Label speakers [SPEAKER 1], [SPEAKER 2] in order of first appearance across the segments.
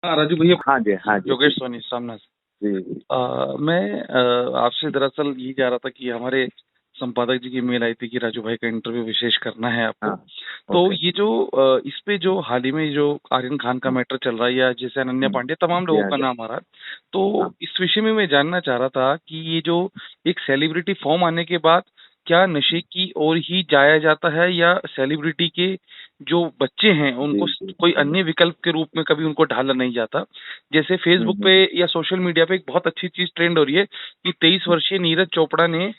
[SPEAKER 1] हाँ राजू भैया।
[SPEAKER 2] हाँ जी, हाँ जी।
[SPEAKER 1] योगेश सोनी सामने से।
[SPEAKER 2] जी, जी।
[SPEAKER 1] मैं आपसे दरअसल ये जा रहा था कि हमारे संपादक जी की मेल आई थी कि राजू भाई का इंटरव्यू विशेष करना है आपको।
[SPEAKER 2] हाँ,
[SPEAKER 1] तो
[SPEAKER 2] ओके।
[SPEAKER 1] ये जो इस पे जो हाल ही में जो आर्यन खान का
[SPEAKER 2] हुँ,
[SPEAKER 1] मैटर चल रहा है या जैसे अनन्या
[SPEAKER 2] हुँ।
[SPEAKER 1] पांडे तमाम
[SPEAKER 2] जी
[SPEAKER 1] लोगों
[SPEAKER 2] हाँ,
[SPEAKER 1] का
[SPEAKER 2] जी।
[SPEAKER 1] नाम आ रहा है, तो
[SPEAKER 2] हाँ।
[SPEAKER 1] इस विषय में मैं जानना चाह रहा था कि ये जो एक सेलिब्रिटी फॉर्म आने के बाद क्या नशे की ओर ही जाया जाता है या सेलिब्रिटी के जो बच्चे हैं
[SPEAKER 2] जी,
[SPEAKER 1] उनको
[SPEAKER 2] जी।
[SPEAKER 1] कोई
[SPEAKER 2] हुँ,
[SPEAKER 1] अन्य विकल्प के रूप में कभी उनको ढाला नहीं जाता? जैसे फेसबुक
[SPEAKER 2] हुँ।
[SPEAKER 1] पे या सोशल मीडिया पे एक बहुत अच्छी चीज ट्रेंड हो रही है कि 23 वर्षीय नीरज चोपड़ा ने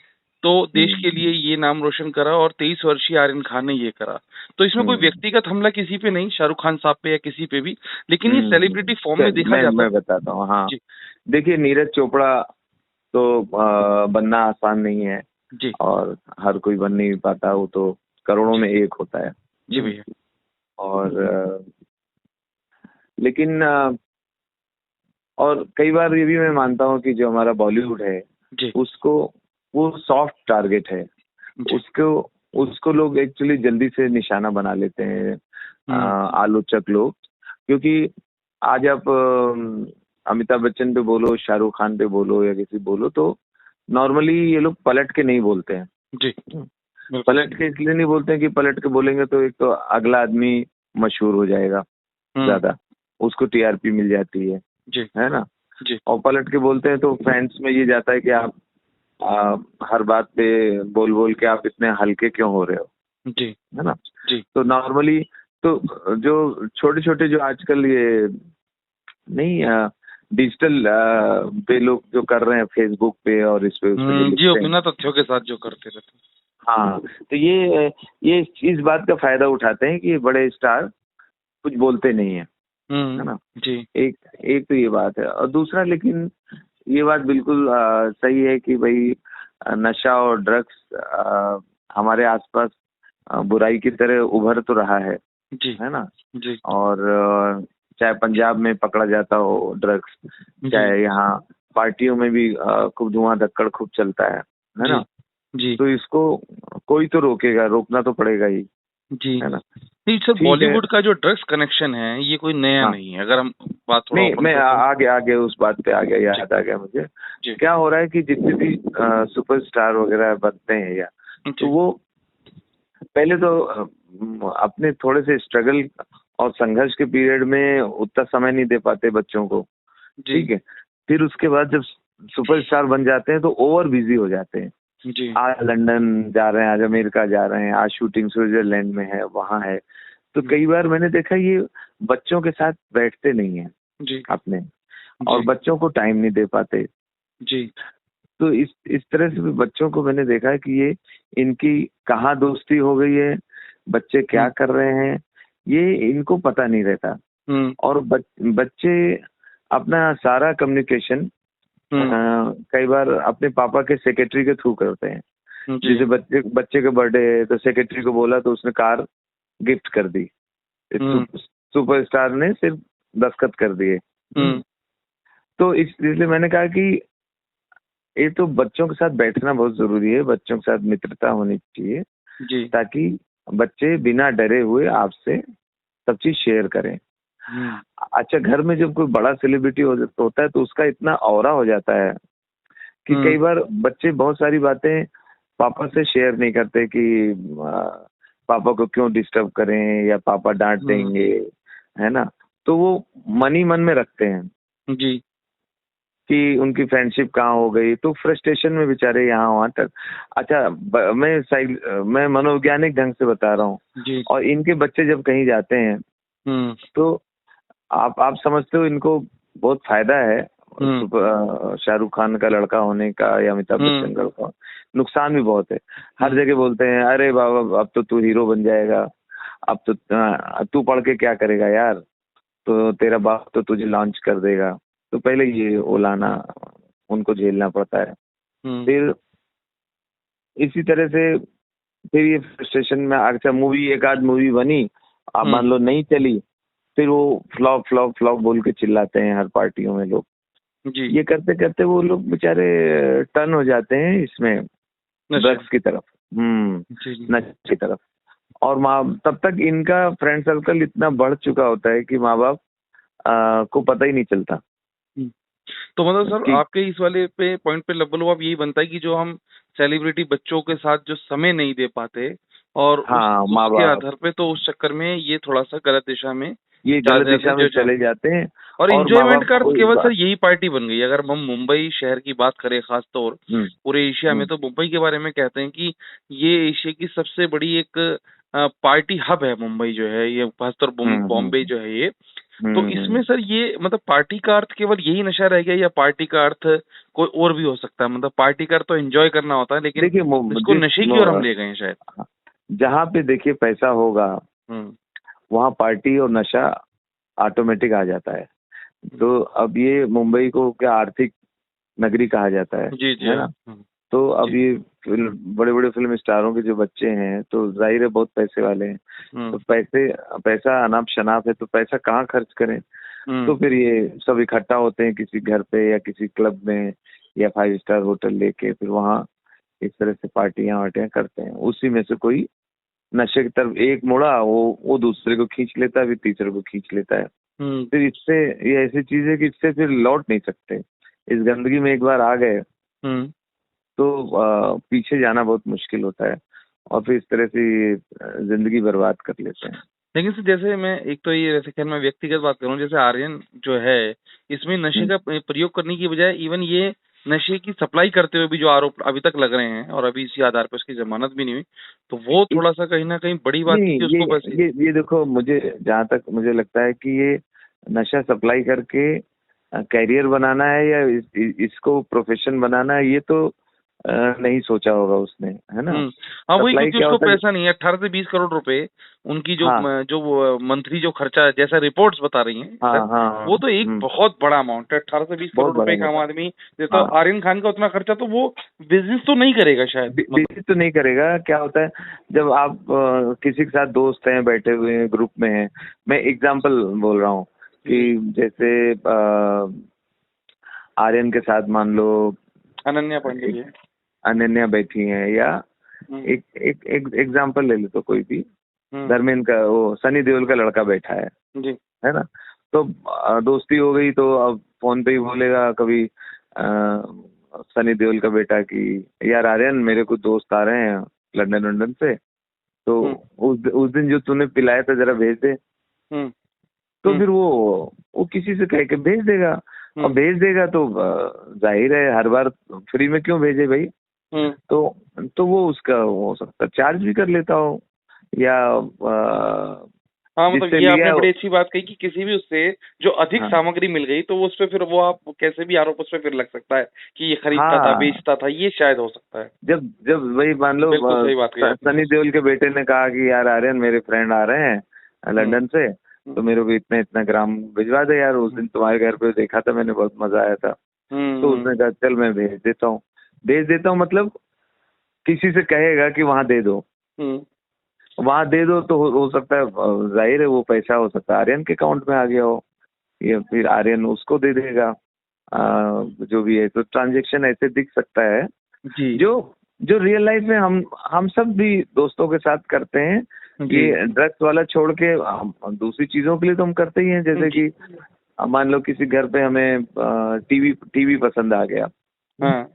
[SPEAKER 1] तो देश के
[SPEAKER 2] हुँ,
[SPEAKER 1] लिए ये नाम रोशन करा और 23 वर्षीय आर्यन खान ने ये करा। तो इसमें कोई
[SPEAKER 2] हुँ,
[SPEAKER 1] व्यक्तिगत हमला किसी पे नहीं, शाहरुख खान साहब पे या किसी पे भी, लेकिन ये
[SPEAKER 2] हुँ।
[SPEAKER 1] सेलिब्रिटी फॉर्म में देखा जाता है।
[SPEAKER 2] मैं बताता हूँ, हाँ।
[SPEAKER 1] जी,
[SPEAKER 2] देखिए, नीरज चोपड़ा तो बनना आसान नहीं है
[SPEAKER 1] जी,
[SPEAKER 2] और हर कोई बन नहीं पाता, वो तो करोड़ों
[SPEAKER 1] जी,
[SPEAKER 2] में एक होता है।
[SPEAKER 1] जी भैया।
[SPEAKER 2] और लेकिन और कई बार ये भी मैं मानता हूँ कि जो हमारा बॉलीवुड है,
[SPEAKER 1] जी,
[SPEAKER 2] उसको वो सॉफ्ट टारगेट है।
[SPEAKER 1] जी।
[SPEAKER 2] उसको उसको लोग एक्चुअली जल्दी से निशाना बना लेते हैं,
[SPEAKER 1] हुँ,
[SPEAKER 2] आलोचक लोग। क्योंकि आज आप अमिताभ बच्चन पे बोलो, शाहरुख खान पे बोलो या किसी बोलो, तो नॉर्मली ये लोग पलट के नहीं बोलते हैं।
[SPEAKER 1] जी,
[SPEAKER 2] हुँ।
[SPEAKER 1] बिल्कुल
[SPEAKER 2] पलट
[SPEAKER 1] सही।
[SPEAKER 2] के इसलिए नहीं बोलते हैं कि पलट के बोलेंगे तो एक तो अगला आदमी मशहूर हो जाएगा
[SPEAKER 1] हुँ,
[SPEAKER 2] ज़्यादा, उसको टीआरपी मिल जाती
[SPEAKER 1] जी,
[SPEAKER 2] है ना?
[SPEAKER 1] जी,
[SPEAKER 2] और पलट के बोलते हैं तो फैन्स में ये जाता है कि आप हर बात पे बोल-बोल के आप इतने हल्के क्यों हो रहे हो,
[SPEAKER 1] जी,
[SPEAKER 2] है ना?
[SPEAKER 1] जी।
[SPEAKER 2] तो नॉर्मली तो जो छोटे-छोटे जो आजकल ये नहीं डिजिटल पे लोग जो कर रहे हैं फेसबुक पे और इस पे उस पे जो
[SPEAKER 1] जी, वो
[SPEAKER 2] लिखते हैं,
[SPEAKER 1] बिना तथ्यों के साथ जो करते रहते हैं।
[SPEAKER 2] हाँ, तो ये इस बात का फ़ायदा उठाते हैं कि बड़े स्टार कुछ बोलते नहीं हैं, है
[SPEAKER 1] हुँ,
[SPEAKER 2] ना?
[SPEAKER 1] जी,
[SPEAKER 2] एक एक तो ये बात है और दूसरा लेकिन ये बात बिल्कुल सही है कि भई नशा और ड्रग्स हमारे आस-पास बुराई की तरह उभर तो रहा
[SPEAKER 1] जी,
[SPEAKER 2] है ना?
[SPEAKER 1] जी,
[SPEAKER 2] और चाहे पंजाब में पकड़ा जाता हो ड्रग्स,
[SPEAKER 1] जी,
[SPEAKER 2] चाहे यहाँ पार्टियों में भी खूब धुआँ-धक्कड़ खूब चलता है
[SPEAKER 1] जी,
[SPEAKER 2] ना?
[SPEAKER 1] जी।
[SPEAKER 2] तो इसको कोई तो रोकेगा, रोकना तो पड़ेगा ही,
[SPEAKER 1] जी।
[SPEAKER 2] है ना?
[SPEAKER 1] नहीं सर,
[SPEAKER 2] ठीक है,
[SPEAKER 1] बॉलीवुड का जो ड्रग्स कनेक्शन है, ये कोई नया
[SPEAKER 2] हाँ।
[SPEAKER 1] नहीं है। अगर हम बात थोड़ा
[SPEAKER 2] नहीं,
[SPEAKER 1] ओपन
[SPEAKER 2] मैं
[SPEAKER 1] करते हैं।
[SPEAKER 2] आगे उस बात पे आ गया,
[SPEAKER 1] जी,
[SPEAKER 2] याद आ गया मुझे।
[SPEAKER 1] जी,
[SPEAKER 2] क्या हो रहा है कि जितने भी सुपरस्टार वगैरह बनते हैं तो
[SPEAKER 1] जी,
[SPEAKER 2] वो पहले तो अपने थोड़े से स्ट्रगल और संघर्ष के पीरियड में उतना समय नहीं दे पाते बच्चों को,
[SPEAKER 1] जी,
[SPEAKER 2] ठीक है? फिर उसके बाद जब सुपरस्टार बन जाते हैं तो ओवर बिज़ी हो जाते हैं।
[SPEAKER 1] जी,
[SPEAKER 2] आज लंदन जा रहे हैं, आज अमेरिका जा रहे हैं, आज शूटिंग स्विट्ज़रलैंड में है, वहाँ है। तो
[SPEAKER 1] हुँ,
[SPEAKER 2] कई बार मैंने देखा ये बच्चों के साथ बैठते नहीं हैं
[SPEAKER 1] जी,
[SPEAKER 2] अपने और
[SPEAKER 1] जी,
[SPEAKER 2] बच्चों को टाइम नहीं दे पाते।
[SPEAKER 1] जी,
[SPEAKER 2] तो इस तरह से भी बच्चों को मैंने देखा है कि ये इनकी कहाँ दोस्ती हो गई है, बच्चे क्या
[SPEAKER 1] हुँ,
[SPEAKER 2] कर रहे हैं, ये इनको पता नहीं रहता
[SPEAKER 1] हुँ,
[SPEAKER 2] और बच्चे अपना सारा कम्युनिकेशन
[SPEAKER 1] हुँ,
[SPEAKER 2] कई बार अपने पापा के सेक्रेटरी के थ्रू करते हैं।
[SPEAKER 1] जी,
[SPEAKER 2] जैसे बच्चे बच्चे का बर्थडे है तो सेक्रेटरी को बोला तो उसने कार गिफ्ट कर दी।
[SPEAKER 1] हुँ,
[SPEAKER 2] सुपरस्टार ने सिर्फ दस्तखत कर दिए।
[SPEAKER 1] हुँ,
[SPEAKER 2] तो इसलिए मैंने कहा कि ये तो बच्चों के साथ बैठना बहुत ज़रूरी है, बच्चों के साथ मित्रता होनी चाहिए,
[SPEAKER 1] जी,
[SPEAKER 2] ताकि बच्चे बिना डरे हुए आपसे सब चीज़ शेयर करें।
[SPEAKER 1] हुँ,
[SPEAKER 2] अच्छा, घर में जब कोई बड़ा सेलिब्रिटी होता है तो उसका इतना ऑरा हो जाता है कि
[SPEAKER 1] हुँ,
[SPEAKER 2] कई बार बच्चे बहुत सारी बातें पापा से शेयर नहीं करते कि पापा को क्यों डिस्टर्ब करें या पापा डाँट
[SPEAKER 1] हुँ,
[SPEAKER 2] देंगे, है ना? तो वो मन ही मन में रखते हैं।
[SPEAKER 1] जी,
[SPEAKER 2] कि उनकी फ्रेंडशिप कहाँ हो गई, तो फ्रस्ट्रेशन में बेचारे यहाँ-वहाँ तक अच्छा मैं मनोवैज्ञानिक ढंग से बता रहा हूँ
[SPEAKER 1] जी,
[SPEAKER 2] और इनके बच्चे जब कहीं जाते हैं,
[SPEAKER 1] हुँ,
[SPEAKER 2] तो आप समझते हो इनको बहुत फ़ायदा है
[SPEAKER 1] हुँ,
[SPEAKER 2] शाहरुख खान का लड़का होने का या अमिताभ
[SPEAKER 1] हुँ,
[SPEAKER 2] बच्चन का लड़का नुकसान भी बहुत है। हर
[SPEAKER 1] हुँ,
[SPEAKER 2] जगह बोलते हैं, "अरे बाबा, अब तो तू हीरो बन जाएगा, अब तो तू पढ़ के क्या करेगा यार? तो तेरा बाप तो तुझे लॉन्च कर देगा।" तो पहले ये उलाहना उनको झेलना पड़ता है।
[SPEAKER 1] हुँ,
[SPEAKER 2] फिर इसी तरह से फिर ये फ्रस्ट्रेशन में अच्छा मूवी एक आध मूवी बनी, अब
[SPEAKER 1] हुँ,
[SPEAKER 2] मान लो नहीं चली, फिर वो फ्लॉप, फ्लॉप, फ्लॉप बोल के चिल्लाते हैं हर पार्टियों में लोग।
[SPEAKER 1] जी,
[SPEAKER 2] ये करते-करते वो लोग बेचारे टर्न हो जाते हैं इसमें
[SPEAKER 1] नशे में।
[SPEAKER 2] ड्रग्स की तरफ।
[SPEAKER 1] जी, जी,
[SPEAKER 2] नशे की तरफ। और माँ तब तक इनका फ्रेंड सर्कल इतना बढ़ चुका होता है कि माँ-बाप को पता ही नहीं चलता।
[SPEAKER 1] हम्म। तो मतलब सर
[SPEAKER 2] कि
[SPEAKER 1] आपके इस वाले पे पॉइंट पे लगभग आप यही बनता है कि जो हम सेलिब्रिटी बच्चों के साथ जो समय नहीं दे पाते और
[SPEAKER 2] हाँ, माँ
[SPEAKER 1] उसके
[SPEAKER 2] बाप
[SPEAKER 1] आधार पे तो उस चक्कर में ये थोड़ा सा गलत दिशा में
[SPEAKER 2] ये
[SPEAKER 1] जा
[SPEAKER 2] गलत
[SPEAKER 1] जाते
[SPEAKER 2] दिशा
[SPEAKER 1] हैं
[SPEAKER 2] में
[SPEAKER 1] जो
[SPEAKER 2] चले जाते हैं,
[SPEAKER 1] और
[SPEAKER 2] और माँ
[SPEAKER 1] इंजॉयमेंट
[SPEAKER 2] बाप
[SPEAKER 1] का अर्थ
[SPEAKER 2] कोई
[SPEAKER 1] केवल सर यही पार्टी बन गई। अगर हम मुंबई शहर की बात करें खास तौर
[SPEAKER 2] हम्म,
[SPEAKER 1] पूरे एशिया में,
[SPEAKER 2] हम्म,
[SPEAKER 1] तो मुंबई के बारे में कहते हैं कि ये एशिया की सबसे बड़ी एक पार्टी हब है। मुंबई जो है ये, खासतौर
[SPEAKER 2] हम्म,
[SPEAKER 1] बॉम्बे जो है ये, तो
[SPEAKER 2] हम्म,
[SPEAKER 1] इसमें सर ये मतलब पार्टी का अर्थ केवल यही नशा रह गया या पार्टी का अर्थ कोई और भी हो सकता है? मतलब पार्टी का अर्थ तो एंजॉय करना होता है, लेकिन
[SPEAKER 2] देखिए
[SPEAKER 1] इसको नशे की ओर हम ले गए हैं शायद।
[SPEAKER 2] जहाँ पे देखिए पैसा होगा
[SPEAKER 1] हम्म।
[SPEAKER 2] वहाँ पार्टी और नशा ऑटोमेटिक आ जाता है।
[SPEAKER 1] हम्म।
[SPEAKER 2] तो अब ये मुंबई को क्या आर्थिक नगरी कहा जाता
[SPEAKER 1] जी जी
[SPEAKER 2] है
[SPEAKER 1] हाँ।
[SPEAKER 2] ना? तो अब
[SPEAKER 1] जी।
[SPEAKER 2] ये बड़े बड़े फिल्म स्टारों के जो बच्चे हैं तो जाहिर है बहुत पैसे वाले हैं। तो पैसा अनाप शनाप है, तो पैसा कहाँ खर्च करें? तो फिर ये सब इकट्ठा होते हैं किसी घर पे या किसी क्लब में या 5 स्टार होटल लेके, फिर वहाँ इस तरह से पार्टियां वार्टियां करते हैं। उसी में से कोई नशे की तरफ एक मुड़ा, वो दूसरे को खींच लेता है, फिर तीसरे को खींच लेता है।
[SPEAKER 1] हम्म।
[SPEAKER 2] फिर इससे ये ऐसी चीज है कि इससे फिर लौट नहीं सकते। इस गंदगी में एक बार आ गए
[SPEAKER 1] हम्म।
[SPEAKER 2] तो पीछे जाना बहुत मुश्किल होता है, और फिर इस तरह से ये, जिंदगी बर्बाद कर लेते हैं।
[SPEAKER 1] लेकिन सर जैसे मैं एक तो ये वैसे खैर मैं व्यक्तिगत बात करूं, जैसे आर्यन जो है इसमें नशे
[SPEAKER 2] हम्म।
[SPEAKER 1] का प्रयोग करने की बजाय इवन ये नशे की सप्लाई करते हुए भी जो आरोप अभी तक लग रहे हैं और अभी इसी आधार पर उसकी जमानत भी नहीं हुई, तो वो
[SPEAKER 2] इस
[SPEAKER 1] थोड़ा सा कहीं ना कहीं बड़ी बात थी
[SPEAKER 2] नहीं,
[SPEAKER 1] कि उसको बस।
[SPEAKER 2] ये देखो, मुझे जहाँ तक मुझे लगता है कि ये नशा सप्लाई करके कैरियर बनाना है या इसको प्रोफेशन बनाना है, ये तो नहीं सोचा होगा उसने, है ना?
[SPEAKER 1] हाँ वही,
[SPEAKER 2] सप्लाई
[SPEAKER 1] क्योंकि
[SPEAKER 2] क्या
[SPEAKER 1] उसको
[SPEAKER 2] होता है?
[SPEAKER 1] पैसा नहीं है। 18 से 20 करोड़ रुपए उनकी जो
[SPEAKER 2] हाँ,
[SPEAKER 1] जो मंथली जो खर्चा है, जैसा रिपोर्ट्स बता रही हैं
[SPEAKER 2] हाँ,
[SPEAKER 1] सर,
[SPEAKER 2] हाँ, हाँ,
[SPEAKER 1] वो तो एक बहुत बड़ा अमाउंट है। 18 से 20
[SPEAKER 2] बहुत
[SPEAKER 1] करोड़
[SPEAKER 2] बड़ा
[SPEAKER 1] रुपए का आम
[SPEAKER 2] मोटा।
[SPEAKER 1] आदमी देता है।
[SPEAKER 2] हाँ,
[SPEAKER 1] आर्यन खान का उतना खर्चा तो वो बिजनेस तो नहीं करेगा शायद, मतलब।
[SPEAKER 2] बिजी तो नहीं करेगा। क्या होता है जब आप किसी के साथ दोस्त हैं, बैठे हुए हैं, ग्रुप में हैं, मैं एग्जांपल बोल रहा हूँ कि जैसे आर्यन के साथ मान लो
[SPEAKER 1] अनन्या पांडे
[SPEAKER 2] एक
[SPEAKER 1] जी है।
[SPEAKER 2] अनन्या बैठी हैं, या
[SPEAKER 1] हम्म।
[SPEAKER 2] एक एक एक एग्जांपल ले लो तो कोई भी,
[SPEAKER 1] हम्म।
[SPEAKER 2] धर्मेंद्र का, वो सनी देओल का लड़का बैठा
[SPEAKER 1] जी।
[SPEAKER 2] है ना? तो दोस्ती हो गई, तो अब फोन पे ही बोलेगा कभी सनी देओल का बेटा कि यार आर्यन, मेरे कुछ दोस्त आ रहे हैं लंदन लंदन से, तो
[SPEAKER 1] हम्म।
[SPEAKER 2] उस दिन जो तूने पिलाया था जरा भेज दे।
[SPEAKER 1] हम्म।
[SPEAKER 2] तो
[SPEAKER 1] हम्म।
[SPEAKER 2] फिर वो किसी से कह के भेज देगा, और भेज देगा तो जाहिर है हर बार फ्री में क्यों भेजे भाई?
[SPEAKER 1] हम्म।
[SPEAKER 2] तो वो उसका हो सकता है चार्ज भी कर लेता हो, या
[SPEAKER 1] हाँ मतलब
[SPEAKER 2] जिससे
[SPEAKER 1] ये
[SPEAKER 2] लिया
[SPEAKER 1] आपने
[SPEAKER 2] है
[SPEAKER 1] बड़ी अच्छी बात कही कि किसी भी उससे जो अधिक
[SPEAKER 2] हाँ,
[SPEAKER 1] सामग्री मिल गई तो वो उस पे फिर वो आप कैसे भी आरोप उस पे फिर लग सकता है कि ये खरीदता था,
[SPEAKER 2] हाँ,
[SPEAKER 1] बेचता था, ये शायद हो सकता है।
[SPEAKER 2] जब जब वही मान लो
[SPEAKER 1] बिल्कुल सही बात कही आपने
[SPEAKER 2] सनी
[SPEAKER 1] सर।
[SPEAKER 2] देओल के बेटे ने कहा कि यार आर्यन, मेरे फ्रेंड आ रहे हैं
[SPEAKER 1] हम्म।
[SPEAKER 2] लंदन से, तो मेरे को इतना इतना ग्राम भिजवा दे यार, उस दिन तुम्हारे घर पे देखा था मैंने, बहुत मजा आया था। तो
[SPEAKER 1] हम्म।
[SPEAKER 2] उसने कहा चल मैं भेज देता हूँ, मतलब किसी से कहेगा कि वहां दे दो,
[SPEAKER 1] हम्म।
[SPEAKER 2] वहां दे दो, तो हो सकता है जाहिर है वो पैसा हो सकता है आर्यन के अकाउंट में आ गया हो, या फिर आर्यन उसको दे देगा। जो भी है, तो ट्रांजेक्शन ऐसे दिख सकता है,
[SPEAKER 1] जी।
[SPEAKER 2] जो जो रियल लाइफ में हम सब भी दोस्तों के साथ करते हैं।
[SPEAKER 1] जी।
[SPEAKER 2] ये ड्रग्स वाला छोड़ के हम दूसरी चीजों के लिए तो हम करते ही हैं, जैसे
[SPEAKER 1] जी।
[SPEAKER 2] कि मान लो किसी घर पे हमें टीवी टीवी पसंद आ गया,
[SPEAKER 1] हाँ,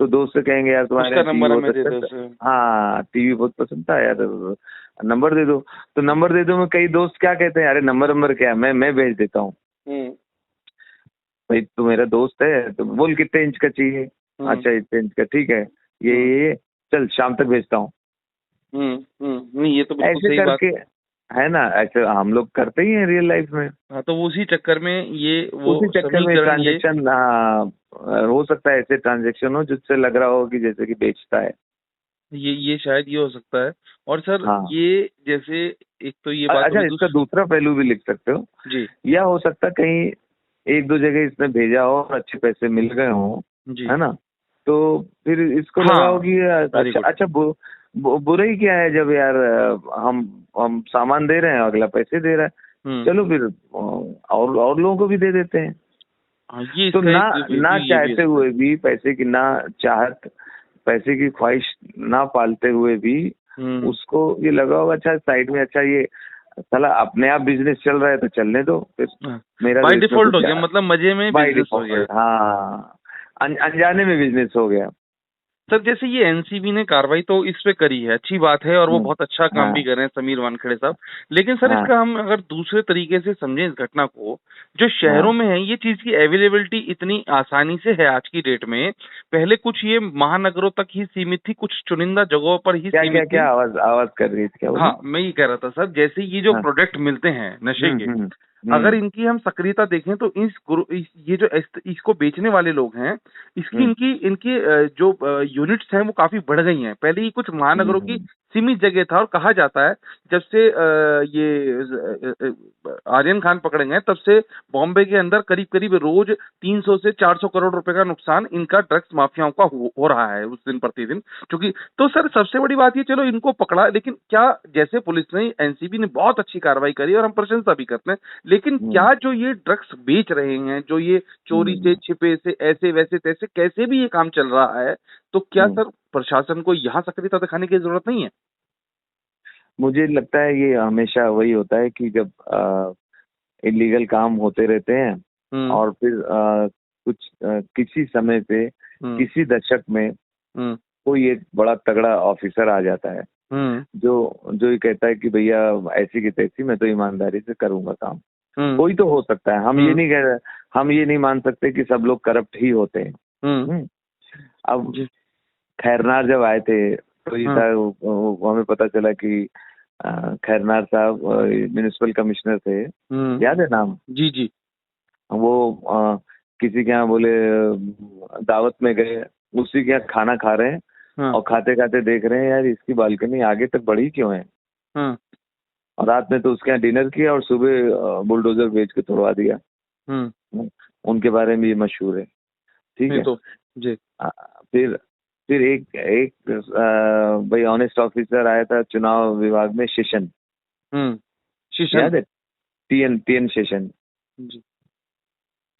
[SPEAKER 2] तो दोस्त से कहेंगे यार तुम्हारे
[SPEAKER 1] उसका
[SPEAKER 2] यहाँ टीवी
[SPEAKER 1] नंबर
[SPEAKER 2] बहुत
[SPEAKER 1] हमें दे
[SPEAKER 2] अच्छा
[SPEAKER 1] दो
[SPEAKER 2] था,
[SPEAKER 1] सर।
[SPEAKER 2] हाँ टीवी बहुत पसंद था यार, नंबर दे दो। तो नंबर दे दो में कई दोस्त क्या कहते हैं, अरे नंबर क्या, मैं भेज देता हूँ।
[SPEAKER 1] हम्म।
[SPEAKER 2] भाई तू मेरा दोस्त है, तो बोल कितने इंच का चाहिए?
[SPEAKER 1] हम्म।
[SPEAKER 2] अच्छा इतने इंच का, ठीक है,
[SPEAKER 1] हम्म।
[SPEAKER 2] ये चल शाम तक भेजता हूँ।
[SPEAKER 1] नहीं ये तो बिल्कुल
[SPEAKER 2] ऐसे
[SPEAKER 1] सही बात।
[SPEAKER 2] करके, है ना? ऐसे हम लोग करते ही हैं रियल लाइफ में।
[SPEAKER 1] हाँ तो उसी चक्कर में ये वो
[SPEAKER 2] उसी चक्कर में
[SPEAKER 1] समीकरण ये
[SPEAKER 2] ट्रांजेक्शन हो सकता है, ऐसे ट्रांजेक्शन हो जिससे लग रहा हो कि जैसे कि बेचता है।
[SPEAKER 1] ये शायद ये हो सकता है। और सर
[SPEAKER 2] हाँ,
[SPEAKER 1] ये जैसे एक तो ये बात
[SPEAKER 2] अच्छा,
[SPEAKER 1] होगी
[SPEAKER 2] इसका दूसरा पहलू भी लिख सकते हो,
[SPEAKER 1] जी।
[SPEAKER 2] या हो सकता है कहीं एक दो जगह इसने भेजा हो और अच्छे पैसे मिल गए हो,
[SPEAKER 1] जी।
[SPEAKER 2] है ना? तो फिर इसको लगा हो
[SPEAKER 1] हाँ,
[SPEAKER 2] कि
[SPEAKER 1] वेरी
[SPEAKER 2] अच्छा
[SPEAKER 1] गुड।
[SPEAKER 2] अच्छा, बुरा ही क्या है जब यार हम सामान दे रहे हैं, अगला पैसे दे रहा है,
[SPEAKER 1] हम्म।
[SPEAKER 2] चलो फिर और लोगों को भी दे देते हैं।
[SPEAKER 1] हाँ ये
[SPEAKER 2] तो
[SPEAKER 1] इसका
[SPEAKER 2] ना
[SPEAKER 1] एक
[SPEAKER 2] ना
[SPEAKER 1] ये भी है
[SPEAKER 2] चाहते
[SPEAKER 1] सर।
[SPEAKER 2] हुए भी, पैसे की ना चाहत, पैसे की ख्वाहिश ना पालते हुए भी
[SPEAKER 1] हम्म।
[SPEAKER 2] उसको ये लगा होगा अच्छा साइड में, अच्छा ये साला अपने आप बिजनेस चल रहा है तो चलने दो फिर। मेरा
[SPEAKER 1] बाय
[SPEAKER 2] तो इसमें
[SPEAKER 1] डिफॉल्ट हो
[SPEAKER 2] कुछ
[SPEAKER 1] गया, मतलब मजे में
[SPEAKER 2] बाय
[SPEAKER 1] बिजनेस हो गया।
[SPEAKER 2] डिफॉल्ट, हाँ, अनजाने में बिजनेस हो गया।
[SPEAKER 1] सर जैसे ये एनसीबी ने कार्रवाई तो इस पे करी है, अच्छी बात है, और वो बहुत अच्छा काम
[SPEAKER 2] हाँ
[SPEAKER 1] भी कर रहे हैं समीर वानखेड़े साहब। लेकिन सर
[SPEAKER 2] हाँ
[SPEAKER 1] इसका हम अगर दूसरे तरीके से समझें इस घटना को, जो शहरों
[SPEAKER 2] हाँ।
[SPEAKER 1] में है ये चीज की अवेलेबिलिटी इतनी आसानी से है आज की डेट में, पहले कुछ ये महानगरों तक ही सीमित थी, कुछ चुनिंदा जगहों पर ही
[SPEAKER 2] क्या क्या
[SPEAKER 1] सीमित
[SPEAKER 2] क्या
[SPEAKER 1] थी।
[SPEAKER 2] आवाज आवाज कर रही थी, क्या बोली?
[SPEAKER 1] हाँ मैं ये कह रहा था सर, जैसे ये जो
[SPEAKER 2] हाँ।
[SPEAKER 1] प्रोडक्ट मिलते हैं नशे के, अगर
[SPEAKER 2] हम्म
[SPEAKER 1] इनकी हम सक्रियता देखें तो ये जो इसको बेचने वाले लोग हैं, इसकी
[SPEAKER 2] हम्म
[SPEAKER 1] इनकी इनकी जो यूनिट्स हैं वो काफी बढ़ गई हैं। पहले ये कुछ महानगरों की
[SPEAKER 2] हम्म
[SPEAKER 1] सीमित जगह था, और कहा जाता है जब से आर्यन खान पकड़े गए तब से बॉम्बे के अंदर करीब करीब रोज 300 से 400 करोड़ रुपए का नुकसान इनका ड्रग्स माफियाओं का हो रहा है उस दिन प्रतिदिन। क्योंकि तो सर सबसे बड़ी बात ये, चलो इनको पकड़ा, लेकिन क्या जैसे पुलिस ने, एनसीबी ने बहुत अच्छी कार्रवाई करी और हम प्रशंसा भी करते हैं, लेकिन क्या जो ये ड्रग्स बेच रहे हैं, जो ये चोरी से,
[SPEAKER 2] हम्म
[SPEAKER 1] छिपे से, ऐसे वैसे तैसे कैसे भी ये काम चल रहा है, तो क्या
[SPEAKER 2] हम्म।
[SPEAKER 1] सर प्रशासन को यहाँ सक्रियता दिखाने की जरूरत नहीं है?
[SPEAKER 2] मुझे लगता है ये हमेशा वही होता है कि जब इलीगल काम होते रहते हैं
[SPEAKER 1] हम्म
[SPEAKER 2] और फिर कुछ किसी समय पे
[SPEAKER 1] हम्म
[SPEAKER 2] किसी दशक में
[SPEAKER 1] हम्म
[SPEAKER 2] कोई एक बड़ा तगड़ा ऑफिसर आ जाता है
[SPEAKER 1] हम्म
[SPEAKER 2] जो जो ये कहता है कि भैया ऐसी की तैसी मैं तो ईमानदारी से करूंगा काम।
[SPEAKER 1] हम्म
[SPEAKER 2] कोई तो हो सकता है, हम ये
[SPEAKER 1] हम्म
[SPEAKER 2] नहीं कह रहे, हम ये नहीं मान सकते कि सब लोग करप्ट ही होते हैं।
[SPEAKER 1] हम्म
[SPEAKER 2] हम्म। अब
[SPEAKER 1] जी
[SPEAKER 2] खैरनार जब आए थे तो ये
[SPEAKER 1] हाँ
[SPEAKER 2] था हमें पता चला कि खैरनार साहब म्यूनिसिपल कमिश्नर थे, याद है नाम?
[SPEAKER 1] जी जी
[SPEAKER 2] वो किसी के यहाँ बोले दावत में गए, उसी के यहाँ खाना खा रहे हैं
[SPEAKER 1] हाँ
[SPEAKER 2] और खाते खाते देख रहे हैं यार इसकी बालकनी आगे तक बढ़ी क्यों है।
[SPEAKER 1] हाँ
[SPEAKER 2] और रात में तो उसके यहाँ डिनर किया और सुबह बुलडोजर भेज के तोड़वा दिया। हम्म, उनके बारे में ये मशहूर है, ठीक
[SPEAKER 1] नहीं
[SPEAKER 2] है।
[SPEAKER 1] तो जी
[SPEAKER 2] आ, फिर फिर एक एक भाई ऑनेस्ट ऑफिसर आया था चुनाव विभाग में, शेषन,
[SPEAKER 1] शीशन
[SPEAKER 2] याद है? टी एन शेषन,
[SPEAKER 1] जी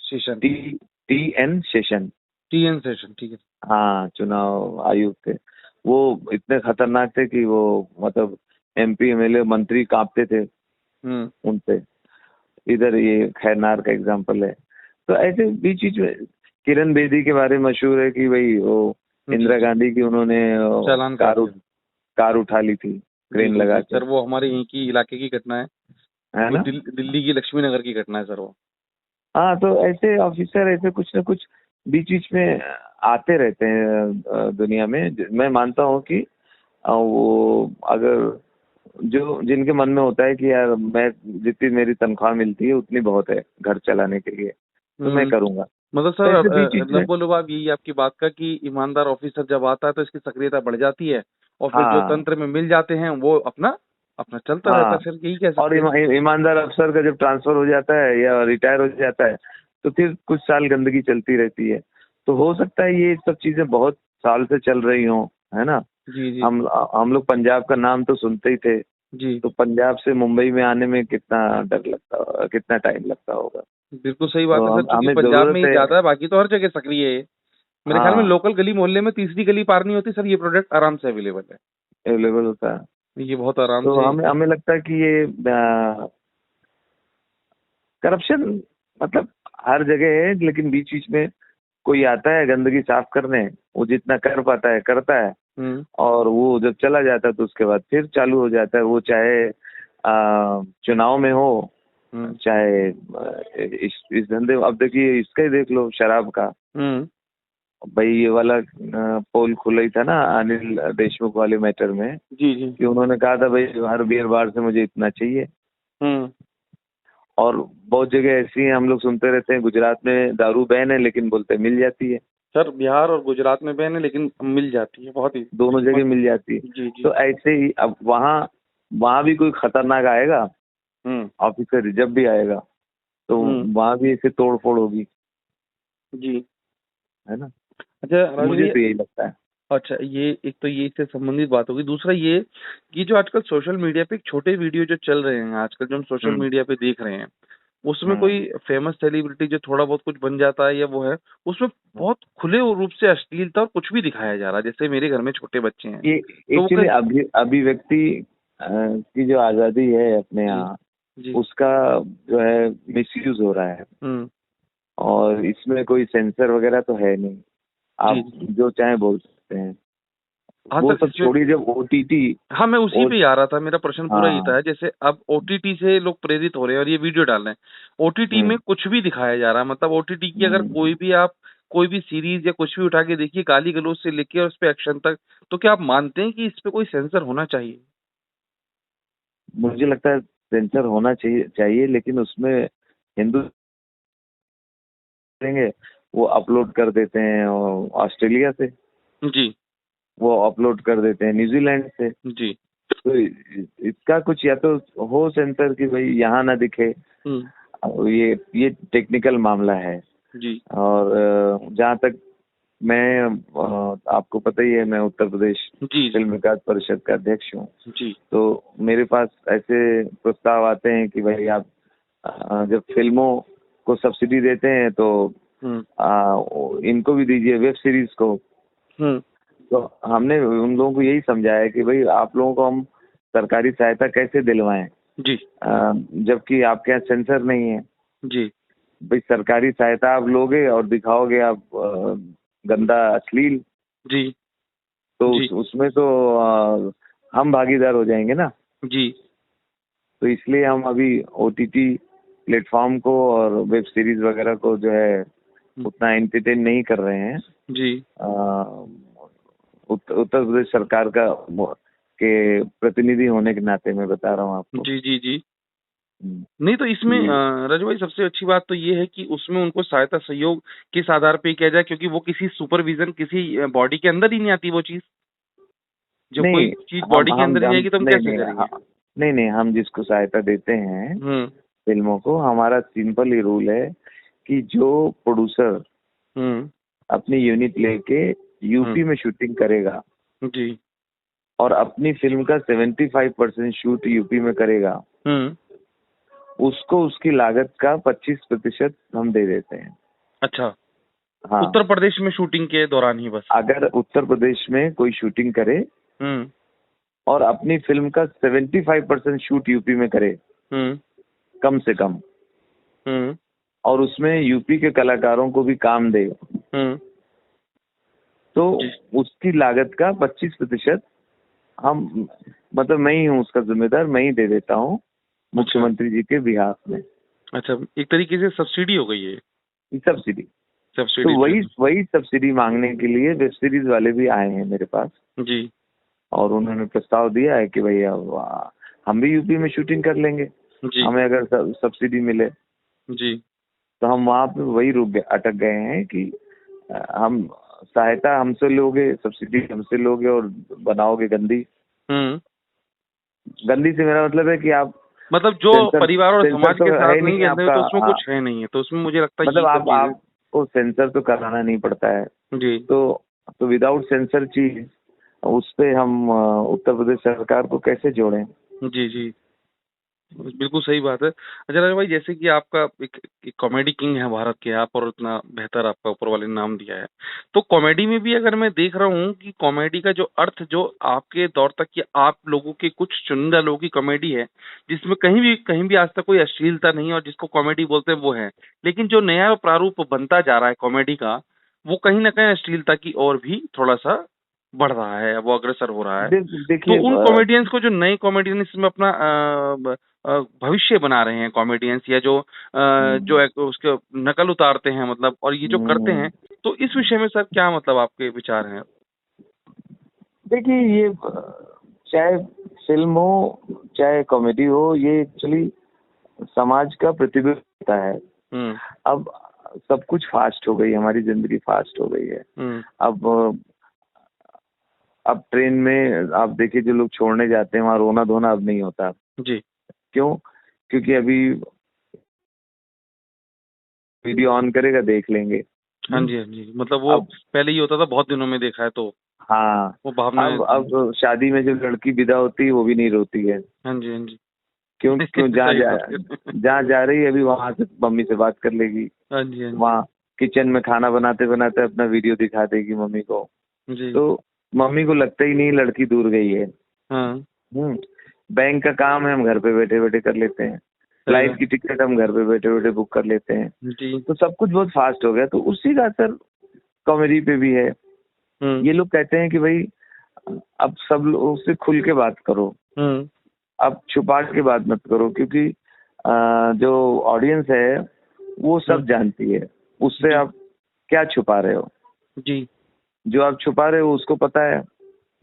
[SPEAKER 1] Seshan
[SPEAKER 2] T T N Seshan.
[SPEAKER 1] TN Seshan ठीक है।
[SPEAKER 2] हाँ, चुनाव आयुक्त थे। वो इतने खतरनाक थे कि वो मतलब एमपी एमएलए मंत्री कांपते थे उनसे। इधर ये खैरनार का एग्जाम्पल है। तो ऐसे बीच बीच में किरण बेदी के बारे में मशहूर है कि भाई वो इंदिरा गांधी की उन्होंने
[SPEAKER 1] चालान
[SPEAKER 2] कार
[SPEAKER 1] काट दिया।
[SPEAKER 2] कार उठा ली थी क्रेन लगा के,
[SPEAKER 1] सर वो हमारे यहीं की इलाके की घटना है,
[SPEAKER 2] है
[SPEAKER 1] वो
[SPEAKER 2] ना?
[SPEAKER 1] दिल्ली की लक्ष्मी नगर की घटना है सर वो।
[SPEAKER 2] हाँ, तो ऐसे ऑफिसर ऐसे कुछ ना कुछ बीच बीच में आते रहते हैं दुनिया में। मैं मानता हूँ कि वो अगर जो जिनके मन में होता है कि यार मैं जितनी मेरी तनख्वाह मिलती है उतनी बहुत है घर चलाने के लिए, तो मैं करूंगा।
[SPEAKER 1] मतलब
[SPEAKER 2] तो ऐसे बीच
[SPEAKER 1] सर
[SPEAKER 2] बीच में,
[SPEAKER 1] लबोलुबाब यही आपकी बात का कि ईमानदार ऑफिसर जब आता है तो इसकी सक्रियता बढ़ जाती है, और फिर जो
[SPEAKER 2] हाँ
[SPEAKER 1] तंत्र में मिल जाते हैं वो अपना अपना चलता रहता
[SPEAKER 2] हाँ,
[SPEAKER 1] है, फिर यही कह
[SPEAKER 2] और
[SPEAKER 1] सकते हैं।
[SPEAKER 2] ईमानदार अफसर का जब ट्रांसफर हो जाता है या रिटायर हो जाता है तो फिर कुछ साल गंदगी चलती रहती है। तो हो सकता है ये सब चीजें बहुत साल से चल रही हों, है ना?
[SPEAKER 1] जी जी
[SPEAKER 2] हम लोग पंजाब का नाम तो सुनते ही थे,
[SPEAKER 1] जी
[SPEAKER 2] तो पंजाब से मुंबई में आने में कितना डर लगता, कितना टाइम लगता होगा।
[SPEAKER 1] बिल्कुल सही बात
[SPEAKER 2] तो
[SPEAKER 1] है सर, क्योंकि
[SPEAKER 2] हमें
[SPEAKER 1] पंजाब में
[SPEAKER 2] जरूरत
[SPEAKER 1] ही
[SPEAKER 2] है।
[SPEAKER 1] ज्यादा है, बाकी तो हर जगह सक्रिय है ये। मेरे ख्याल में
[SPEAKER 2] हाँ,
[SPEAKER 1] लोकल गली मोहल्ले में तीसरी गली पार नहीं होती सर, ये प्रोडक्ट आराम से अवेलेबल
[SPEAKER 2] अवेलेबल होता है।
[SPEAKER 1] है, ये बहुत आराम
[SPEAKER 2] तो
[SPEAKER 1] से।
[SPEAKER 2] हमें हमें लगता है कि ये करप्शन मतलब हर जगह है, लेकिन बीच बीच में कोई आता है गंदगी साफ करने, वो जितना कर पाता है करता है,
[SPEAKER 1] हम्म
[SPEAKER 2] और वो जब चला जाता है तो उसके बाद फिर चालू हो जाता है। वो चाहे चुनाव में हो,
[SPEAKER 1] हम्म
[SPEAKER 2] चाहे इस धंधे, अब देखिए इसका ही देख लो शराब का।
[SPEAKER 1] हम्म
[SPEAKER 2] भाई ये वाला पोल खुला ही था ना अनिल देशमुख वाले मैटर में,
[SPEAKER 1] जी जी
[SPEAKER 2] कि उन्होंने कहा था भाई हर बियर बार से मुझे इतना चाहिए।
[SPEAKER 1] हम्म
[SPEAKER 2] और बहुत जगह ऐसी हैं, हम लोग सुनते रहते हैं गुजरात में दारू बैन है लेकिन बोलते हैं मिल जाती है।
[SPEAKER 1] सर बिहार और गुजरात में बैन है लेकिन मिल जाती है, बहुत ही
[SPEAKER 2] दोनों जगह मिल जाती है।
[SPEAKER 1] जी जी
[SPEAKER 2] तो ऐसे ही अब वहाँ वहाँ भी कोई खतरनाक आएगा ऑफिसर जब भी आएगा, तो वहाँ भी ऐसे तोड़ फोड़ होगी,
[SPEAKER 1] जी।
[SPEAKER 2] है ना?
[SPEAKER 1] अच्छा राजू
[SPEAKER 2] मुझे
[SPEAKER 1] भैया,
[SPEAKER 2] तो यही लगता है।
[SPEAKER 1] अच्छा ये एक तो ये इससे संबंधित बात होगी, दूसरा ये जो आजकल सोशल मीडिया पे छोटे वीडियो जो चल रहे हैं आजकल, जो हम सोशल
[SPEAKER 2] हम्म
[SPEAKER 1] मीडिया पे देख रहे हैं, उसमें
[SPEAKER 2] हम्म
[SPEAKER 1] कोई फेमस सेलिब्रिटी जो थोड़ा बहुत कुछ बन जाता है या वो है, उसमें बहुत खुले रूप से अश्लीलता और कुछ भी दिखाया जा रहा है। जैसे मेरे घर में छोटे बच्चे हैं
[SPEAKER 2] ये
[SPEAKER 1] तो वो
[SPEAKER 2] एक्चुअली अभिव्यक्ति की जो आजादी है अपने
[SPEAKER 1] जी
[SPEAKER 2] यहाँ,
[SPEAKER 1] जी
[SPEAKER 2] उसका जो है मिसयूज हो रहा है।
[SPEAKER 1] हम्म
[SPEAKER 2] और इसमें कोई सेंसर वगैरह तो है नहीं,
[SPEAKER 1] जी
[SPEAKER 2] आप जो चाहे बोल सकते हैं।
[SPEAKER 1] हाँ
[SPEAKER 2] वो
[SPEAKER 1] सर
[SPEAKER 2] सब
[SPEAKER 1] इसमें
[SPEAKER 2] छोड़िए, जब ओटीटी।
[SPEAKER 1] हाँ मैं उसी
[SPEAKER 2] ओ
[SPEAKER 1] पे ही आ रहा था, मेरा प्रश्न पूरा ये
[SPEAKER 2] हाँ।
[SPEAKER 1] था। जैसे अब ओटीटी से लोग प्रेरित हो रहे हैं और ये वीडियो डाल रहे हैं, ओटीटी में
[SPEAKER 2] हम्म
[SPEAKER 1] कुछ भी दिखाया जा रहा है। मतलब ओटीटी की अगर
[SPEAKER 2] हम्म।
[SPEAKER 1] कोई भी सीरीज या कुछ भी उठा के देखिए, गाली गलौज से लेके और उस पे एक्शन तक, तो क्या आप मानते हैं कि इस पे कोई सेंसर होना चाहिए?
[SPEAKER 2] मुझे लगता है सेंसर होना चाहिए, लेकिन उसमें हिंदू देंगे, वो अपलोड कर देते हैं ऑस्ट्रेलिया से,
[SPEAKER 1] जी
[SPEAKER 2] वो अपलोड कर देते हैं न्यूजीलैंड से।
[SPEAKER 1] जी
[SPEAKER 2] तो इसका कुछ या तो हो सेंसर कि भाई यहाँ ना दिखे।
[SPEAKER 1] हम्म
[SPEAKER 2] ये टेक्निकल मामला है।
[SPEAKER 1] जी
[SPEAKER 2] और जहाँ तक मैं, आपको पता ही है, मैं उत्तर प्रदेश
[SPEAKER 1] जी जी
[SPEAKER 2] फिल्म विकास परिषद का अध्यक्ष हूँ।
[SPEAKER 1] जी
[SPEAKER 2] तो मेरे पास ऐसे प्रस्ताव आते हैं कि भाई आप जब फिल्मों को सब्सिडी देते हैं तो
[SPEAKER 1] हम्म
[SPEAKER 2] इनको भी दीजिए, वेब सीरीज को।
[SPEAKER 1] हम्म
[SPEAKER 2] तो हमने उन लोगों को यही समझाया कि भाई आप लोगों को हम सरकारी सहायता कैसे दिलवाएं,
[SPEAKER 1] जी
[SPEAKER 2] जबकि आपके यहाँ सेंसर नहीं है।
[SPEAKER 1] जी
[SPEAKER 2] भाई सरकारी सहायता आप लोगे और दिखाओगे आप गंदा अश्लील,
[SPEAKER 1] जी
[SPEAKER 2] तो
[SPEAKER 1] जी
[SPEAKER 2] उसमें तो हम भागीदार हो जाएंगे ना।
[SPEAKER 1] जी
[SPEAKER 2] तो इसलिए हम अभी ओटीटी प्लेटफॉर्म को और वेब सीरीज वगैरह को जो है उतना एंटरटेन नहीं कर रहे हैं।
[SPEAKER 1] जी
[SPEAKER 2] अ, उत्तर प्रदेश सरकार का के प्रतिनिधि होने के नाते मैं बता रहा हूँ आपको।
[SPEAKER 1] जी जी जी
[SPEAKER 2] हम्म,
[SPEAKER 1] नहीं तो इसमें
[SPEAKER 2] कि
[SPEAKER 1] रजू भाई सबसे अच्छी बात तो ये है कि उसमें उनको सहायता सहयोग किस आधार पे किया जाए, क्योंकि वो किसी सुपरविजन, किसी बॉडी के अंदर ही नहीं आती वो चीज। जब कोई
[SPEAKER 2] नहीं,
[SPEAKER 1] चीज बॉडी के अंदर ही नहीं
[SPEAKER 2] हम
[SPEAKER 1] आएगी तो हम
[SPEAKER 2] नहीं
[SPEAKER 1] कैसे
[SPEAKER 2] नहीं
[SPEAKER 1] करेंगे?
[SPEAKER 2] नहीं नहीं, हम जिसको सहायता देते हैं
[SPEAKER 1] हम्म
[SPEAKER 2] फिल्मों को, हमारा सिंपल ही रूल है कि जो प्रोड्यूसर
[SPEAKER 1] हम्म
[SPEAKER 2] अपनी यूनिट लेके यूपी
[SPEAKER 1] हम्म
[SPEAKER 2] में शूटिंग करेगा
[SPEAKER 1] जी
[SPEAKER 2] और अपनी फिल्म का 75% शूट यूपी में करेगा,
[SPEAKER 1] हम्म
[SPEAKER 2] उसको उसकी लागत का 25% हम दे देते हैं।
[SPEAKER 1] अच्छा,
[SPEAKER 2] हाँ।
[SPEAKER 1] उत्तर प्रदेश में शूटिंग के दौरान ही बस?
[SPEAKER 2] अगर उत्तर प्रदेश में कोई शूटिंग करे
[SPEAKER 1] हम्म
[SPEAKER 2] और अपनी फिल्म का 75% शूट यूपी में करे,
[SPEAKER 1] हम्म
[SPEAKER 2] कम से कम,
[SPEAKER 1] हम्म
[SPEAKER 2] और उसमें यूपी के कलाकारों को भी काम दे,
[SPEAKER 1] हम्म
[SPEAKER 2] तो
[SPEAKER 1] जी
[SPEAKER 2] उसकी लागत का 25% हम, मतलब मैं ही हूँ उसका जिम्मेदार, मैं ही दे देता हूँ
[SPEAKER 1] अच्छा
[SPEAKER 2] मुख्यमंत्री जी के बिहाफ में।
[SPEAKER 1] अच्छा, एक तरीके से सब्सिडी हो गई है,
[SPEAKER 2] सब्सिडी। तो
[SPEAKER 1] सब्सिडी
[SPEAKER 2] वही
[SPEAKER 1] टाइप।
[SPEAKER 2] वही सब्सिडी मांगने के लिए वेब सीरीज वाले भी आए हैं मेरे पास,
[SPEAKER 1] जी
[SPEAKER 2] और उन्होंने प्रस्ताव दिया है कि भैया हम भी यूपी में शूटिंग कर लेंगे,
[SPEAKER 1] जी
[SPEAKER 2] हमें अगर सब्सिडी मिले।
[SPEAKER 1] जी
[SPEAKER 2] तो हम वहाँ पे वही अटक गए हैं कि हम सहायता हमसे लोगे, सब्सिडी हमसे लोगे और बनाओगे गंदी।
[SPEAKER 1] हम्म
[SPEAKER 2] गंदी से मेरा मतलब है कि आप
[SPEAKER 1] मतलब जो
[SPEAKER 2] सेंसर
[SPEAKER 1] परिवार और
[SPEAKER 2] सेंसर
[SPEAKER 1] समाज
[SPEAKER 2] तो
[SPEAKER 1] के
[SPEAKER 2] है
[SPEAKER 1] साथ नहीं
[SPEAKER 2] नहीं
[SPEAKER 1] रहते हैं
[SPEAKER 2] आपका।
[SPEAKER 1] तो उसमें कुछ है नहीं है, तो उसमें मुझे लगता है
[SPEAKER 2] मतलब
[SPEAKER 1] यही सब चीजें।
[SPEAKER 2] आपको सेंसर तो कराना नहीं पड़ता है।
[SPEAKER 1] जी
[SPEAKER 2] तो विदाउट सेंसर चीज उस पे हम उत्तर प्रदेश सरकार को कैसे जोड़ें।
[SPEAKER 1] जी जी बिल्कुल सही बात है। अच्छा राजा भाई, जैसे कि आपका एक कॉमेडी किंग है भारत के आप, और इतना बेहतर आपका ऊपर वाले ने नाम दिया है, तो कॉमेडी में भी अगर मैं देख रहा हूँ कि कॉमेडी का जो अर्थ जो आपके दौर तक की आप लोगों के कुछ चुनिंदा लोगों की कॉमेडी है, जिसमें कहीं भी आज तक कोई अश्लीलता नहीं है और जिसको कॉमेडी बोलते हैं वो है, लेकिन जो नया प्रारूप बनता जा रहा है कॉमेडी का, वो कहीं ना कहीं अश्लीलता की ओर भी थोड़ा सा बढ़ रहा है, वो अग्रसर हो रहा है। तो
[SPEAKER 2] देखिए
[SPEAKER 1] उन कॉमेडियंस को, जो नए कॉमेडियन इसमें अपना भविष्य बना रहे हैं कॉमेडियंस, या जो जो उसके नकल उतारते हैं मतलब, और ये जो करते हैं, तो इस विषय में सर क्या मतलब आपके विचार हैं?
[SPEAKER 2] देखिए ये चाहे फिल्म हो चाहे कॉमेडी हो, ये एक्चुअली समाज का प्रतिबिंब होता है।
[SPEAKER 1] हम्म
[SPEAKER 2] अब सब कुछ फास्ट हो गई, हमारी जिंदगी फास्ट हो गई है।
[SPEAKER 1] हम्म
[SPEAKER 2] अब अब ट्रेन में आप देखिए, जो लोग छोड़ने जाते हैं वहाँ रोना धोना अब नहीं होता।
[SPEAKER 1] जी
[SPEAKER 2] क्यों? क्योंकि अभी वीडियो ऑन करेगा, देख लेंगे।
[SPEAKER 1] हाँ जी हाँ जी, मतलब वो
[SPEAKER 2] अब
[SPEAKER 1] पहले ही होता था, बहुत दिनों में देखा है तो
[SPEAKER 2] हाँ,
[SPEAKER 1] वो भावनाएं।
[SPEAKER 2] अब शादी में जो लड़की विदा होती है वो भी नहीं रोती है।
[SPEAKER 1] हाँ जी हाँ जी
[SPEAKER 2] क्यों? क्यों?
[SPEAKER 1] सही बात है।
[SPEAKER 2] जहाँ जा रही है अभी वहां से मम्मी से बात कर लेगी,
[SPEAKER 1] हाँ जी हाँ जी
[SPEAKER 2] वहाँ किचन में खाना बनाते बनाते अपना वीडियो दिखा देगी मम्मी को।
[SPEAKER 1] जी
[SPEAKER 2] तो मम्मी को लगता ही नहीं लड़की दूर गई है।
[SPEAKER 1] हाँ
[SPEAKER 2] हम्म बैंक का काम है, हम घर पे बैठे बैठे कर लेते हैं। फ्लाइट की टिकट हम घर पे बैठे बैठे बुक कर लेते हैं।
[SPEAKER 1] जी।
[SPEAKER 2] तो सब कुछ बहुत फास्ट हो गया, तो उसी का असर कॉमेडी पे भी है। ये लोग कहते हैं कि भाई अब सब लोगों से खुल के बात करो, अब छुपा के बात मत करो, क्योंकि जो ऑडियंस है वो सब जानती है, उससे आप क्या छुपा रहे हो।
[SPEAKER 1] जी
[SPEAKER 2] जो आप छुपा रहे हो उसको पता है।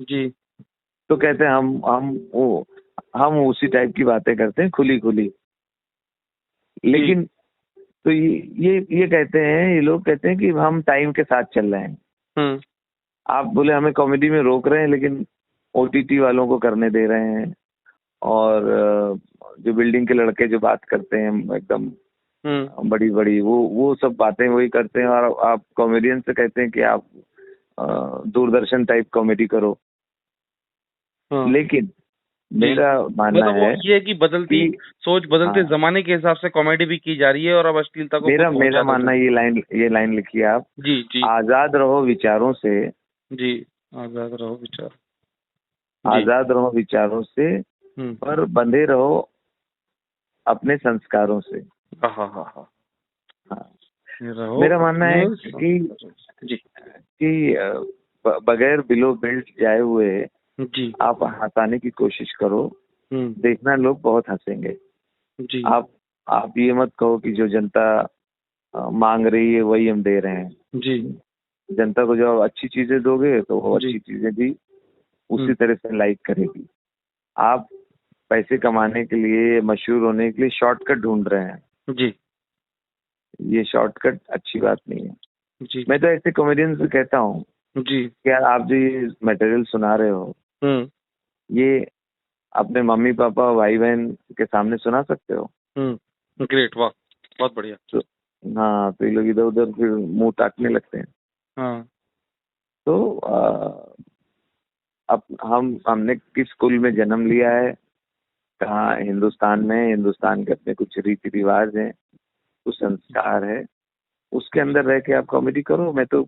[SPEAKER 1] जी
[SPEAKER 2] तो कहते हैं हम उसी टाइप की बातें करते हैं, खुली खुली। लेकिन तो ये कहते हैं, ये लोग कहते हैं कि हम टाइम के साथ चल रहे हैं। आप बोले हमें कॉमेडी में रोक रहे हैं, लेकिन ओटीटी वालों को करने दे रहे हैं, और जो बिल्डिंग के लड़के जो बात करते हैं एकदम बड़ी बड़ी, वो सब बातें वही करते हैं, और आप कॉमेडियन से कहते हैं कि आप दूरदर्शन टाइप कॉमेडी करो। लेकिन मेरा मानना
[SPEAKER 1] मतलब वो
[SPEAKER 2] है
[SPEAKER 1] ये है कि बदलती सोच, बदलते जमाने के हिसाब से कॉमेडी भी की जा रही है और अब अश्लीलता को
[SPEAKER 2] मेरा मानना ये लाइन लिखिए आप।
[SPEAKER 1] जी
[SPEAKER 2] आजाद रहो विचारों से।
[SPEAKER 1] जी, आजाद रहो विचार,
[SPEAKER 2] आजाद रहो विचारों से, पर बंधे रहो अपने संस्कारों से।
[SPEAKER 1] हाँ,
[SPEAKER 2] मेरा मानना है कि बगैर बिलो बिल्ट जाए हुए
[SPEAKER 1] जी
[SPEAKER 2] आप हंसाने की कोशिश करो, देखना लोग बहुत हंसेंगे।
[SPEAKER 1] जी
[SPEAKER 2] आप ये मत कहो कि जो जनता मांग रही है वही हम दे रहे हैं।
[SPEAKER 1] जी,
[SPEAKER 2] जनता को जब अच्छी चीजें दोगे तो वो अच्छी चीजें भी उसी तरह से लाइक करेगी। आप पैसे कमाने के लिए, मशहूर होने के लिए शॉर्टकट ढूंढ रहे हैं
[SPEAKER 1] जी,
[SPEAKER 2] ये शॉर्टकट अच्छी बात नहीं है
[SPEAKER 1] जी।
[SPEAKER 2] मैं तो ऐसे कॉमेडियन से कहता हूँ
[SPEAKER 1] जी,
[SPEAKER 2] कि यार आप जो ये मटेरियल सुना रहे हो, ये अपने मम्मी पापा भाई बहन के सामने सुना सकते हो।
[SPEAKER 1] ग्रेट, वाह, बहुत बढ़िया।
[SPEAKER 2] तो हाँ, तो ये लोग इधर उधर फिर मुंह ताकने लगते हैं। तो अब हमने किस स्कूल में जन्म लिया है, कहाँ हिंदुस्तान में, हिंदुस्तान के अपने कुछ रीति रिवाज हैं, कुछ संस्कार है, उसके अंदर रह के आप कॉमेडी करो। मैं तो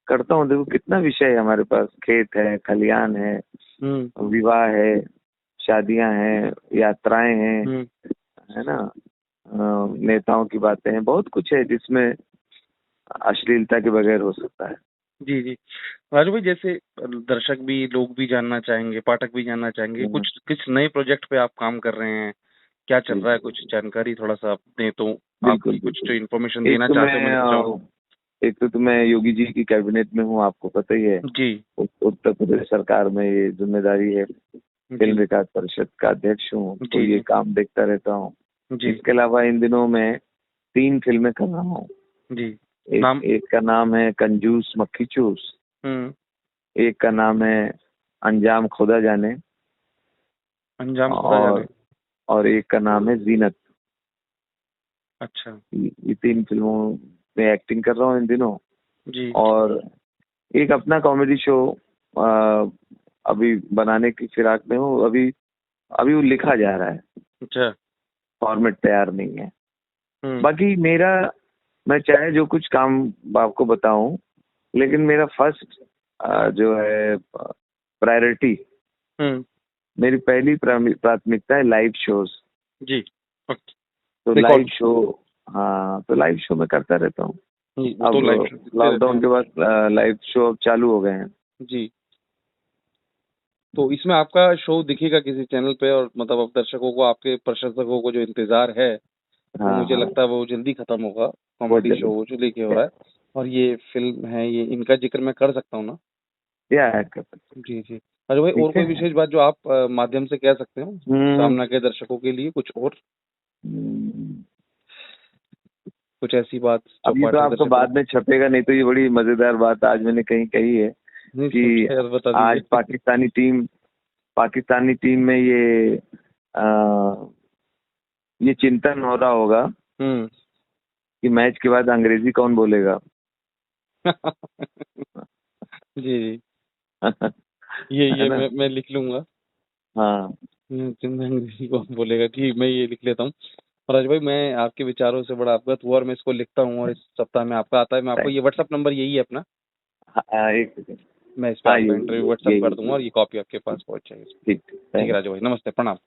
[SPEAKER 2] करता हूँ। देखो कितना विषय है हमारे पास, खेत है, खलियान है, विवाह है, शादियां हैं, यात्राएं हैं, है ना, नेताओं की बातें हैं, बहुत कुछ है जिसमें अश्लीलता के बगैर हो सकता है।
[SPEAKER 1] जी जी, राजू भाई, जैसे दर्शक भी, लोग भी जानना चाहेंगे, पाठक भी जानना चाहेंगे, कुछ नए प्रोजेक्ट पे आप काम कर रहे हैं, क्या चल रहा है, कुछ जानकारी थोड़ा सा आप दें तो।
[SPEAKER 2] बिल्कुल,
[SPEAKER 1] कुछ जो इन्फॉर्मेशन देना चाहते हैं।
[SPEAKER 2] एक तो मैं योगी जी की कैबिनेट में हूँ, आपको पता ही है
[SPEAKER 1] जी।
[SPEAKER 2] उत्तर प्रदेश सरकार में ये जिम्मेदारी है, फिल्म विकास परिषद का अध्यक्ष हूँ, तो ये काम देखता रहता हूँ। इसके अलावा इन दिनों मैं 3 फिल्में कर रहा हूँ। एक का नाम है कंजूस मक्खी चूस, एक का नाम है अंजाम खुदा जाने, और एक का नाम है जीनत।
[SPEAKER 1] अच्छा।
[SPEAKER 2] ये 3 फिल्मों में एक्टिंग कर रहा हूँ इन दिनों
[SPEAKER 1] जी।
[SPEAKER 2] और एक अपना कॉमेडी शो अभी बनाने की फिराक में हूँ। अभी वो लिखा जा रहा है।
[SPEAKER 1] अच्छा।
[SPEAKER 2] फॉर्मेट तैयार नहीं है। बाकी मैं चाहे जो कुछ काम आपको बताऊं, लेकिन मेरा फर्स्ट जो है प्रायोरिटी, मेरी पहली प्राथमिकता है लाइव शोज।
[SPEAKER 1] जी।
[SPEAKER 2] तो लाइव शो, हाँ, तो लाइव शो मैं करता रहता हूँ। अब लॉकडाउन के बाद लाइव शो अब चालू हो गए हैं।
[SPEAKER 1] जी। तो इसमें आपका शो दिखेगा किसी चैनल पे, और मतलब अब दर्शकों को, आपके प्रशंसकों को जो इंतजार है, तो मुझे लगता है वो जल्दी खत्म होगा। कॉमेडी शो जो लेके हो रहा है, और ये फिल्म है, ये इनका जिक्र मैं कर सकता हूँ ना? जी जी। अरे भाई, और कोई विशेष बात जो आप माध्यम से कह सकते हो सामना के दर्शकों के लिए, कुछ और कुछ ऐसी बात?
[SPEAKER 2] अब ये तो आपको बाद में छपेगा, नहीं तो ये बड़ी मजेदार बात आज मैंने कहीं कही है कि आज पाकिस्तानी टीम में ये चिंतन हो रहा होगा कि मैच के बाद अंग्रेजी कौन बोलेगा।
[SPEAKER 1] जी ये मैं लिख लूंगा। हाँ, अंग्रेजी कौन बोलेगा, ठीक, मैं ये लिख लेता हूँ। राज भाई, मैं आपके विचारों से बड़ा अवगत हुआ और मैं इसको लिखता हूँ, और इस सप्ताह में आपका आता है। मैं आपको, ये व्हाट्सएप नंबर यही है अपना?
[SPEAKER 2] एक सेकंड,
[SPEAKER 1] मैं इस पे
[SPEAKER 2] हाँ,
[SPEAKER 1] आपका
[SPEAKER 2] ये
[SPEAKER 1] इंटरव्यू व्हाट्सएप
[SPEAKER 2] यही
[SPEAKER 1] कर दूंगा और ये कॉपी आपके पास पहुंच जाएगी।
[SPEAKER 2] ठीक
[SPEAKER 1] ठीक है राजू भाई, नमस्ते, प्रणाम।